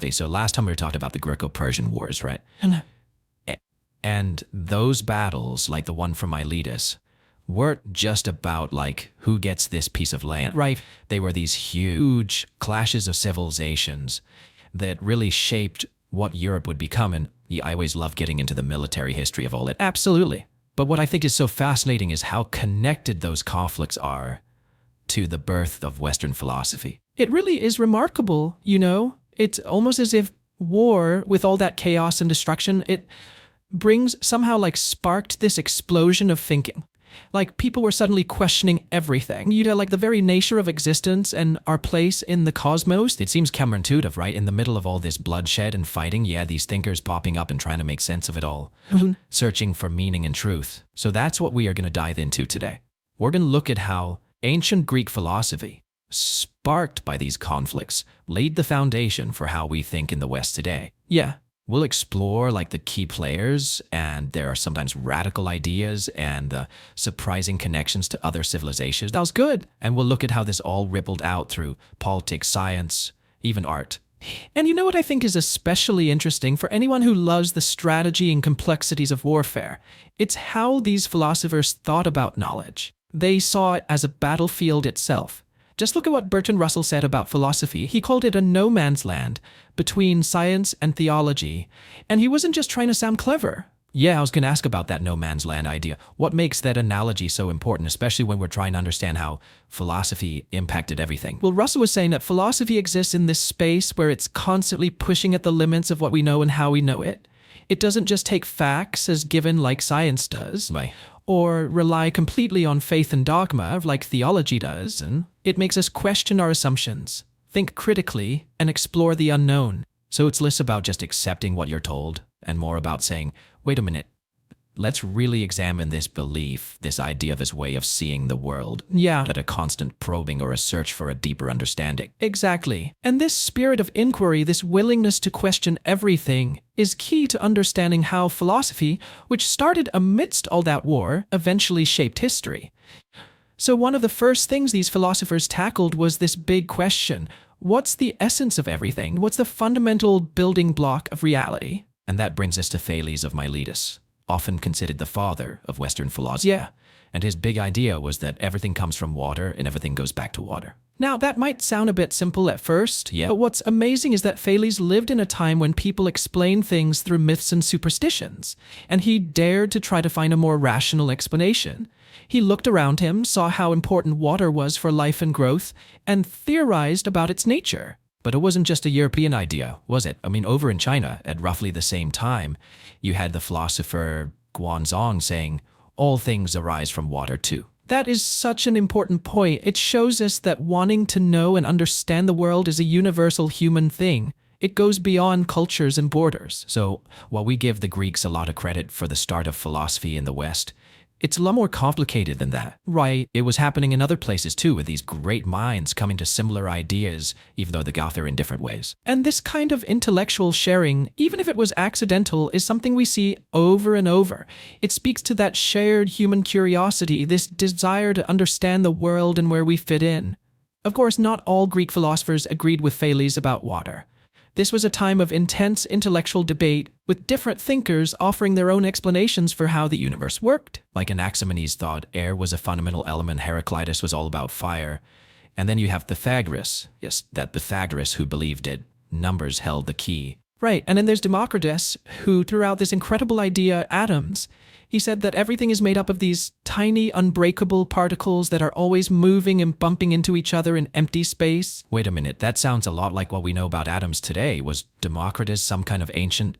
Okay, so last time we were talking about the Greco-Persian Wars, right? And those battles, like the one from Miletus, weren't just about like who gets this piece of land, right? They were these huge clashes of civilizations that really shaped what Europe would become. And I always love getting into the military history of all it. Absolutely. But what I think is so fascinating is how connected those conflicts are to the birth of Western philosophy. It really is remarkable, you know? It's almost as if war, with all that chaos and destruction, it brings somehow like sparked this explosion of thinking. Like people were suddenly questioning everything. You know, like the very nature of existence and our place in the cosmos. It seems counterintuitive, right? In the middle of all this bloodshed and fighting, these thinkers popping up and trying to make sense of it all, searching for meaning and truth. So that's what we are going to dive into today. We're going to look at how ancient Greek philosophy, sparked by these conflicts, laid the foundation for how we think in the West today. We'll explore like the key players, and there are sometimes radical ideas and the surprising connections to other civilizations. That was good. And we'll look at how this all rippled out through politics, science, even art. And you know what I think is especially interesting for anyone who loves the strategy and complexities of warfare? It's how these philosophers thought about knowledge. They saw it as a battlefield itself. Just look at what Bertrand Russell said about philosophy. He called it a no man's land between science and theology. And he wasn't just trying to sound clever. I was going to ask about that no man's land idea. What makes that analogy so important, especially when we're trying to understand how philosophy impacted everything? Well, Russell was saying that philosophy exists in this space where it's constantly pushing at the limits of what we know and how we know it. It doesn't just take facts as given like science does. Right. Or rely completely on faith and dogma like theology does, and it makes us question our assumptions, think critically, and explore the unknown. So it's less about just accepting what you're told, and more about saying, wait a minute, let's really examine this belief, this idea, this way of seeing the world. Not a constant probing or a search for a deeper understanding. Exactly. And this spirit of inquiry, this willingness to question everything, is key to understanding how philosophy, which started amidst all that war, eventually shaped history. So one of the first things these philosophers tackled was this big question: what's the essence of everything? What's the fundamental building block of reality? And that brings us to Thales of Miletus, often considered the father of Western philosophy. And his big idea was that everything comes from water and everything goes back to water. Now, that might sound a bit simple at first, but what's amazing is that Thales lived in a time when people explained things through myths and superstitions, and he dared to try to find a more rational explanation. He looked around him, saw how important water was for life and growth, and theorized about its nature. But it wasn't just a European idea, was it? I mean, over in China, at roughly the same time, you had the philosopher Guanzong saying, all things arise from water too. That is such an important point. It shows us that wanting to know and understand the world is a universal human thing. It goes beyond cultures and borders. So, while we give the Greeks a lot of credit for the start of philosophy in the West, it's a lot more complicated than that. Right, it was happening in other places too, with these great minds coming to similar ideas, even though they got there in different ways. And this kind of intellectual sharing, even if it was accidental, is something we see over and over. It speaks to that shared human curiosity, this desire to understand the world and where we fit in. Of course, not all Greek philosophers agreed with Thales about water. This was a time of intense intellectual debate, with different thinkers offering their own explanations for how the universe worked. Like Anaximenes thought air was a fundamental element, Heraclitus was all about fire. And then you have Pythagoras, that Pythagoras who believed that numbers held the key. Right, and then there's Democritus, who threw out this incredible idea, atoms. He said that everything is made up of these tiny, unbreakable particles that are always moving and bumping into each other in empty space. Wait a minute, that sounds a lot like what we know about atoms today. Was Democritus some kind of ancient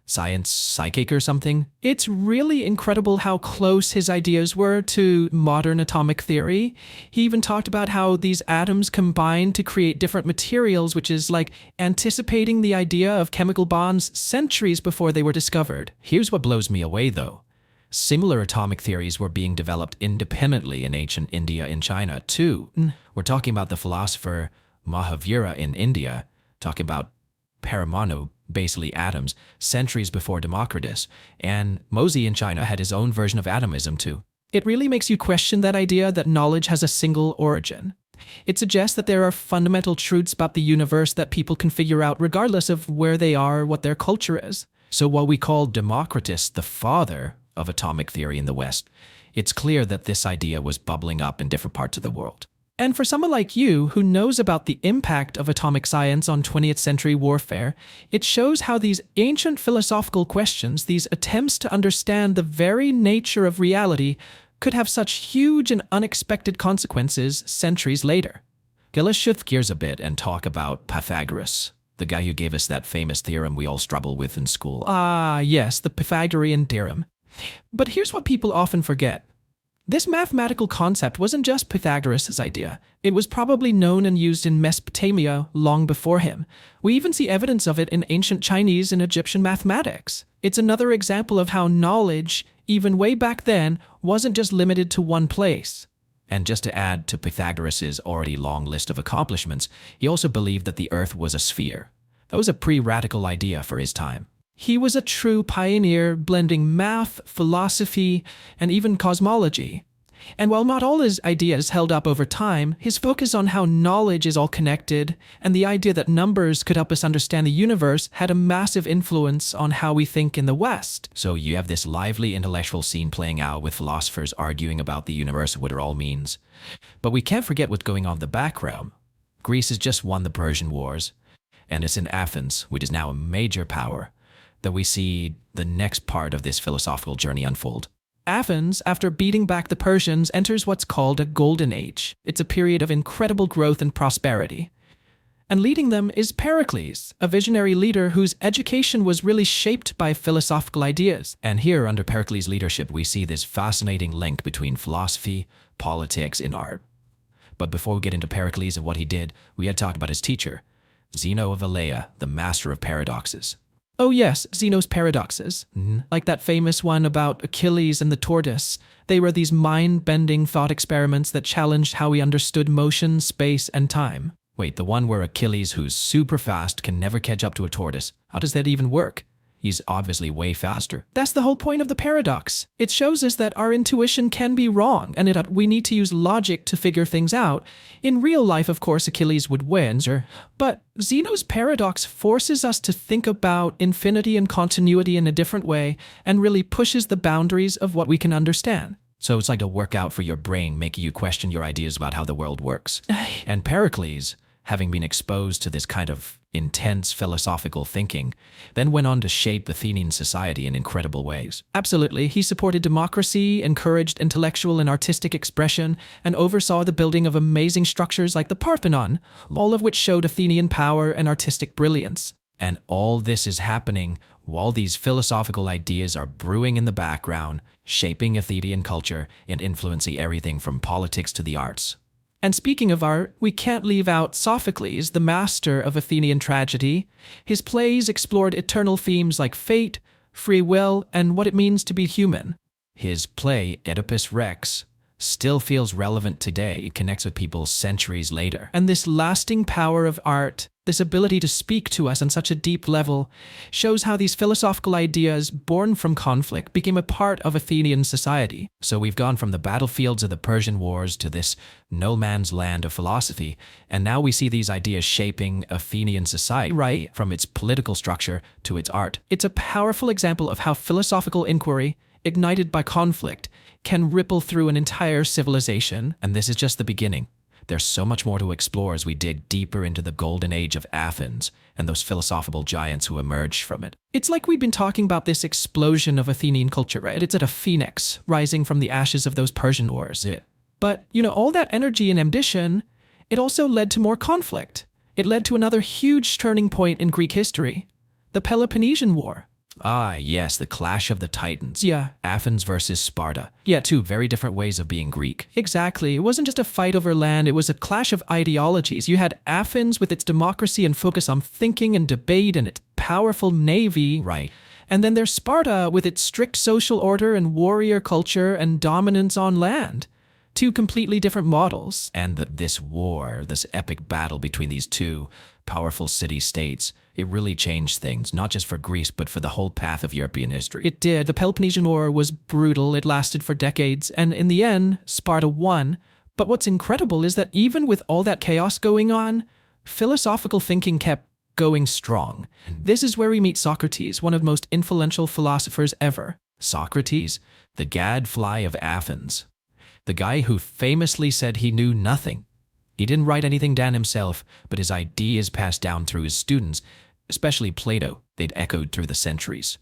science psychic or something? It's really incredible how close his ideas were to modern atomic theory. He even talked about how these atoms combine to create different materials, which is like anticipating the idea of chemical bonds centuries before they were discovered. Here's what blows me away though. Similar atomic theories were being developed independently in ancient India and China too. We're talking about the philosopher Mahavira in India, talking about Paramanu, basically atoms, centuries before Democritus, and Mozi in China had his own version of atomism too. It really makes you question that idea that knowledge has a single origin. It suggests that there are fundamental truths about the universe that people can figure out regardless of where they are or what their culture is. So while we call Democritus the father of atomic theory in the West, it's clear that this idea was bubbling up in different parts of the world. And for someone like you who knows about the impact of atomic science on 20th century warfare, it shows how these ancient philosophical questions, these attempts to understand the very nature of reality, could have such huge and unexpected consequences centuries later. Okay, let's shift gears a bit and talk about Pythagoras, the guy who gave us that famous theorem we all struggle with in school. Ah, yes, the Pythagorean theorem. But here's what people often forget. This mathematical concept wasn't just Pythagoras' idea. It was probably known and used in Mesopotamia long before him. We even see evidence of it in ancient Chinese and Egyptian mathematics. It's another example of how knowledge, even way back then, wasn't just limited to one place. And just to add to Pythagoras' already long list of accomplishments, he also believed that the Earth was a sphere. That was a pretty radical idea for his time. He was a true pioneer, blending math, philosophy, and even cosmology. And while not all his ideas held up over time, his focus on how knowledge is all connected and the idea that numbers could help us understand the universe had a massive influence on how we think in the West. So you have this lively intellectual scene playing out with philosophers arguing about the universe and what it all means. But we can't forget what's going on in the background. Greece has just won the Persian Wars, and it's in Athens, which is now a major power, that we see the next part of this philosophical journey unfold. Athens, after beating back the Persians, enters what's called a golden age. It's a period of incredible growth and prosperity. And leading them is Pericles, a visionary leader whose education was really shaped by philosophical ideas. And here, under Pericles' leadership, we see this fascinating link between philosophy, politics, and art. But before we get into Pericles and what he did, we had talked about his teacher, Zeno of Elea, the master of paradoxes. Oh yes, Zeno's paradoxes. Like that famous one about Achilles and the tortoise. They were these mind-bending thought experiments that challenged how we understood motion, space, and time. Wait, the one where Achilles, who's super fast, can never catch up to a tortoise. How does that even work? He's obviously way faster. That's the whole point of the paradox. It shows us that our intuition can be wrong, and that we need to use logic to figure things out. In real life, of course, Achilles would win, but Zeno's paradox forces us to think about infinity and continuity in a different way, and really pushes the boundaries of what we can understand. So it's like a workout for your brain, making you question your ideas about how the world works. And Pericles, having been exposed to this kind of intense philosophical thinking, then went on to shape Athenian society in incredible ways. Absolutely. He supported democracy, encouraged intellectual and artistic expression, and oversaw the building of amazing structures like the Parthenon, all of which showed Athenian power and artistic brilliance. And all this is happening while these philosophical ideas are brewing in the background, shaping Athenian culture and influencing everything from politics to the arts. And speaking of art, we can't leave out Sophocles, the master of Athenian tragedy. His plays explored eternal themes like fate, free will, and what it means to be human. His play, Oedipus Rex, still feels relevant today. It connects with people centuries later. And this lasting power of art, this ability to speak to us on such a deep level, shows how these philosophical ideas, born from conflict, became a part of Athenian society. So we've gone from the battlefields of the Persian Wars to this no man's land of philosophy, and now we see these ideas shaping Athenian society, right? From its political structure to its art. It's a powerful example of how philosophical inquiry, ignited by conflict, can ripple through an entire civilization. And this is just the beginning. There's so much more to explore as we dig deeper into the golden age of Athens and those philosophical giants who emerged from it. It's like we've been talking about this explosion of Athenian culture, right? It's at a phoenix rising from the ashes of those Persian wars. Yeah. But, all that energy and ambition, it also led to more conflict. It led to another huge turning point in Greek history, the Peloponnesian War. Ah, yes, the clash of the titans. Yeah. Athens versus Sparta. Yeah. Two very different ways of being Greek. Exactly. It wasn't just a fight over land, it was a clash of ideologies. You had Athens with its democracy and focus on thinking and debate and its powerful navy. Right. And then there's Sparta with its strict social order and warrior culture and dominance on land. Two completely different models. And this war, this epic battle between these two powerful city-states, it really changed things, not just for Greece, but for the whole path of European history. It did. The Peloponnesian War was brutal. It lasted for decades. And in the end, Sparta won, But what's incredible is that even with all that chaos going on, philosophical thinking kept going strong. This is where we meet Socrates, one of the most influential philosophers ever. Socrates, the gadfly of Athens. The guy who famously said he knew nothing. He didn't write anything down himself, but his ideas passed down through his students, especially Plato. They'd echoed through the centuries.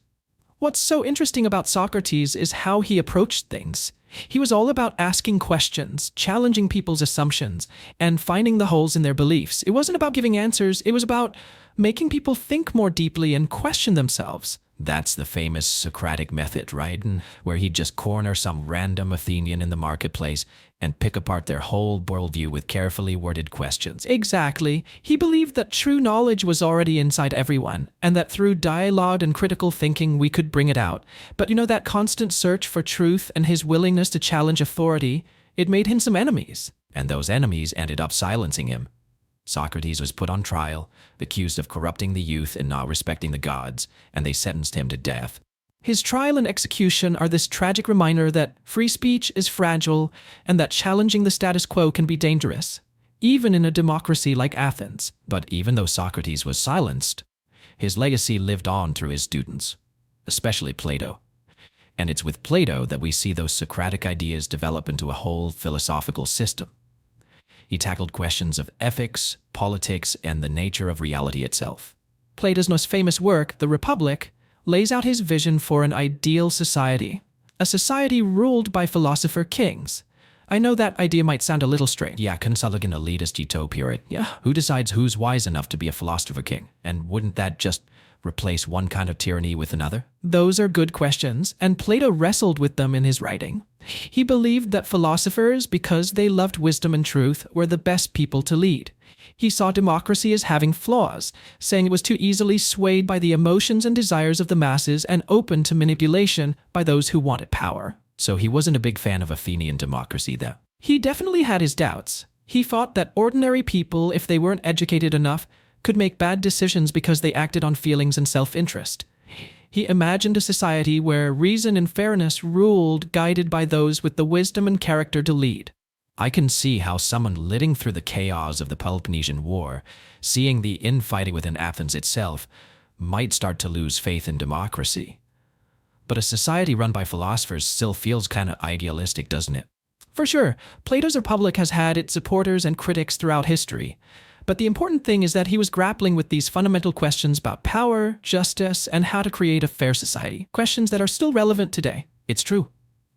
What's so interesting about Socrates is how he approached things. He was all about asking questions, challenging people's assumptions, and finding the holes in their beliefs. It wasn't about giving answers, it was about making people think more deeply and question themselves. That's the famous Socratic method, right? Where he'd just corner some random Athenian in the marketplace and pick apart their whole worldview with carefully worded questions. Exactly. He believed that true knowledge was already inside everyone, and that through dialogue and critical thinking we could bring it out. But that constant search for truth and his willingness to challenge authority, it made him some enemies. And those enemies ended up silencing him. Socrates was put on trial, accused of corrupting the youth and not respecting the gods, and they sentenced him to death. His trial and execution are this tragic reminder that free speech is fragile and that challenging the status quo can be dangerous, even in a democracy like Athens. But even though Socrates was silenced, his legacy lived on through his students, especially Plato. And it's with Plato that we see those Socratic ideas develop into a whole philosophical system. He tackled questions of ethics, politics, and the nature of reality itself. Plato's most famous work, The Republic, lays out his vision for an ideal society, a society ruled by philosopher kings. I know that idea might sound a little strange. Yeah, kind of like an elitist utopia, right? Yeah. Who decides who's wise enough to be a philosopher king? And wouldn't that just replace one kind of tyranny with another? Those are good questions, and Plato wrestled with them in his writing. He believed that philosophers, because they loved wisdom and truth, were the best people to lead. He saw democracy as having flaws, saying it was too easily swayed by the emotions and desires of the masses and open to manipulation by those who wanted power. So he wasn't a big fan of Athenian democracy, though. He definitely had his doubts. He thought that ordinary people, if they weren't educated enough, could make bad decisions because they acted on feelings and self-interest. He imagined a society where reason and fairness ruled, guided by those with the wisdom and character to lead. I can see how someone living through the chaos of the Peloponnesian War, seeing the infighting within Athens itself, might start to lose faith in democracy. But a society run by philosophers still feels kind of idealistic, doesn't it? For sure, Plato's Republic has had its supporters and critics throughout history. But the important thing is that he was grappling with these fundamental questions about power, justice, and how to create a fair society. Questions that are still relevant today. It's true.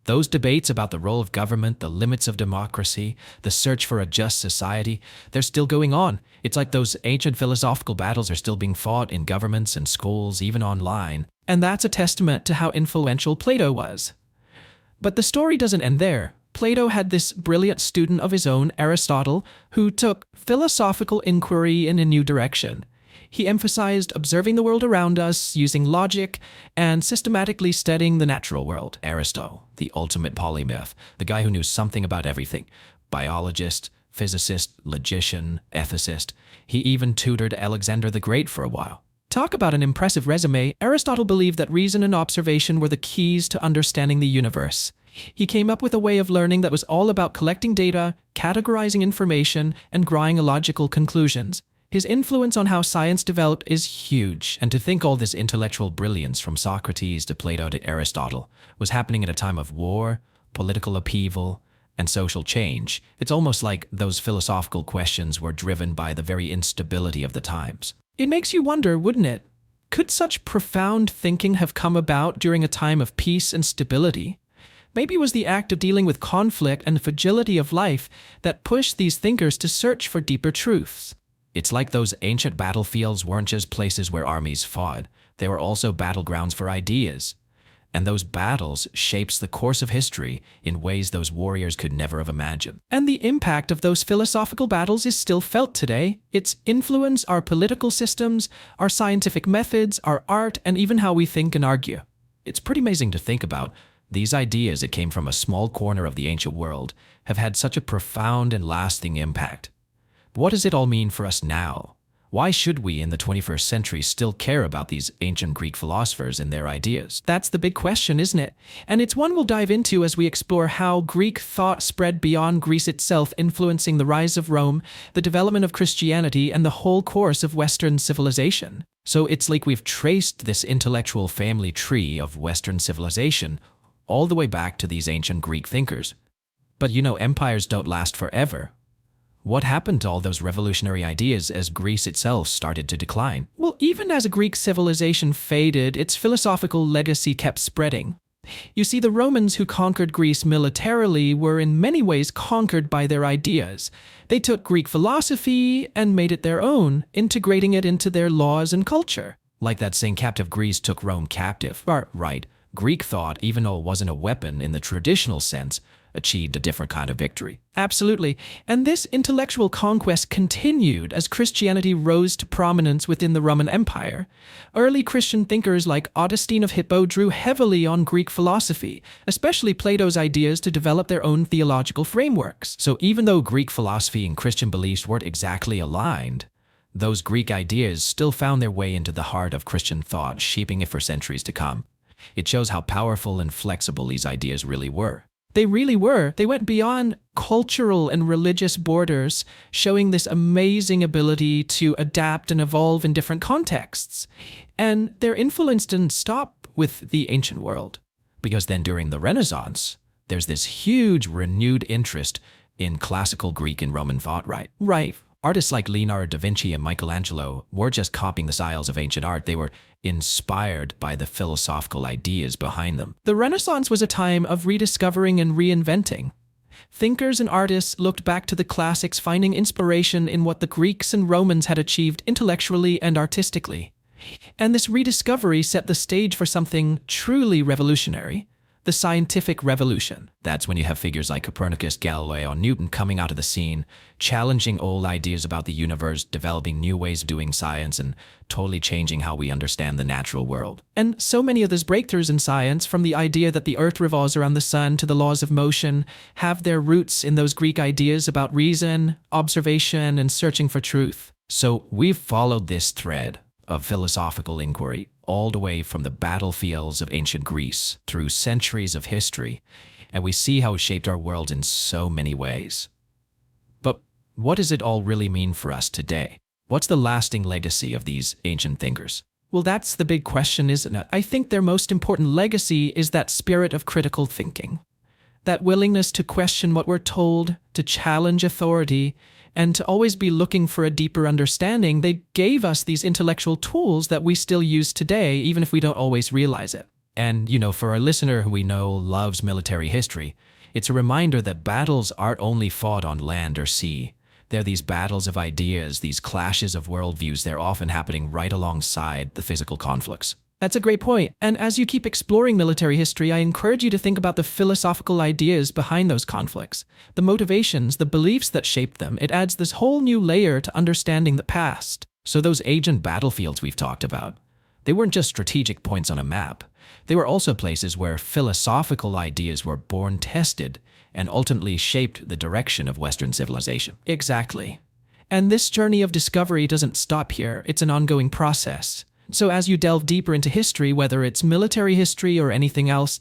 Those debates about the role of government, the limits of democracy, the search for a just society, they're still going on. It's like those ancient philosophical battles are still being fought in governments and schools, even online. And that's a testament to how influential Plato was. But the story doesn't end there. Plato had this brilliant student of his own, Aristotle, who took philosophical inquiry in a new direction. He emphasized observing the world around us, using logic, and systematically studying the natural world. Aristotle, the ultimate polymath, the guy who knew something about everything. Biologist, physicist, logician, ethicist. He even tutored Alexander the Great for a while. Talk about an impressive resume. Aristotle believed that reason and observation were the keys to understanding the universe. He came up with a way of learning that was all about collecting data, categorizing information, and drawing logical conclusions. His influence on how science developed is huge, and to think all this intellectual brilliance from Socrates to Plato to Aristotle was happening at a time of war, political upheaval, and social change, it's almost like those philosophical questions were driven by the very instability of the times. It makes you wonder, wouldn't it? Could such profound thinking have come about during a time of peace and stability? Maybe it was the act of dealing with conflict and the fragility of life that pushed these thinkers to search for deeper truths. It's like those ancient battlefields weren't just places where armies fought, they were also battlegrounds for ideas. And those battles shapes the course of history in ways those warriors could never have imagined. And the impact of those philosophical battles is still felt today. Its influence our political systems, our scientific methods, our art, and even how we think and argue. It's pretty amazing to think about. These ideas that came from a small corner of the ancient world have had such a profound and lasting impact. What does it all mean for us now? Why should we in the 21st century still care about these ancient Greek philosophers and their ideas? That's the big question, isn't it? And it's one we'll dive into as we explore how Greek thought spread beyond Greece itself, influencing the rise of Rome, the development of Christianity, and the whole course of Western civilization. So it's like we've traced this intellectual family tree of Western civilization all the way back to these ancient Greek thinkers. But empires don't last forever. What happened to all those revolutionary ideas as Greece itself started to decline? Well, even as a Greek civilization faded, its philosophical legacy kept spreading. You see, the Romans who conquered Greece militarily were in many ways conquered by their ideas. They took Greek philosophy and made it their own, integrating it into their laws and culture. Like that saying, captive Greece took Rome captive. Right. Greek thought, even though it wasn't a weapon in the traditional sense, achieved a different kind of victory. Absolutely. And this intellectual conquest continued as Christianity rose to prominence within the Roman Empire. Early Christian thinkers like Augustine of Hippo drew heavily on Greek philosophy, especially Plato's ideas, to develop their own theological frameworks. So even though Greek philosophy and Christian beliefs weren't exactly aligned, those Greek ideas still found their way into the heart of Christian thought, shaping it for centuries to come. It shows how powerful and flexible these ideas really were. They really were. They went beyond cultural and religious borders, showing this amazing ability to adapt and evolve in different contexts. And their influence didn't stop with the ancient world. Because then during the Renaissance, there's this huge renewed interest in classical Greek and Roman thought, right? Right. Artists like Leonardo da Vinci and Michelangelo weren't just copying the styles of ancient art, they were inspired by the philosophical ideas behind them. The Renaissance was a time of rediscovering and reinventing. Thinkers and artists looked back to the classics, finding inspiration in what the Greeks and Romans had achieved intellectually and artistically. And this rediscovery set the stage for something truly revolutionary: the scientific revolution. That's when you have figures like Copernicus, Galileo, and Newton coming out of the scene, challenging old ideas about the universe, developing new ways of doing science, and totally changing how we understand the natural world. And so many of those breakthroughs in science, from the idea that the Earth revolves around the sun to the laws of motion, have their roots in those Greek ideas about reason, observation, and searching for truth. So we've followed this thread of philosophical inquiry all the way from the battlefields of ancient Greece through centuries of history, and we see how it shaped our world in so many ways. But what does it all really mean for us today? What's the lasting legacy of these ancient thinkers? Well, that's the big question, isn't it? I think their most important legacy is that spirit of critical thinking, that willingness to question what we're told, to challenge authority, and to always be looking for a deeper understanding. They gave us these intellectual tools that we still use today, even if we don't always realize it. And, for a listener who we know loves military history, it's a reminder that battles aren't only fought on land or sea. They're these battles of ideas, these clashes of worldviews. They're often happening right alongside the physical conflicts. That's a great point. And as you keep exploring military history, I encourage you to think about the philosophical ideas behind those conflicts, the motivations, the beliefs that shaped them. It adds this whole new layer to understanding the past. So those ancient battlefields we've talked about, they weren't just strategic points on a map. They were also places where philosophical ideas were born, tested, and ultimately shaped the direction of Western civilization. Exactly. And this journey of discovery doesn't stop here. It's an ongoing process. So as you delve deeper into history, whether it's military history or anything else,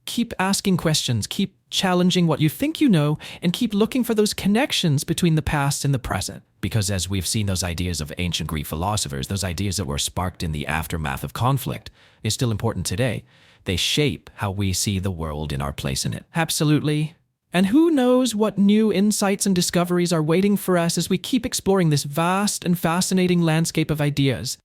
keep asking questions, keep challenging what you think you know, and keep looking for those connections between the past and the present. Because as we've seen those ideas of ancient Greek philosophers, those ideas that were sparked in the aftermath of conflict, is still important today. They shape how we see the world and our place in it. Absolutely. And who knows what new insights and discoveries are waiting for us as we keep exploring this vast and fascinating landscape of ideas.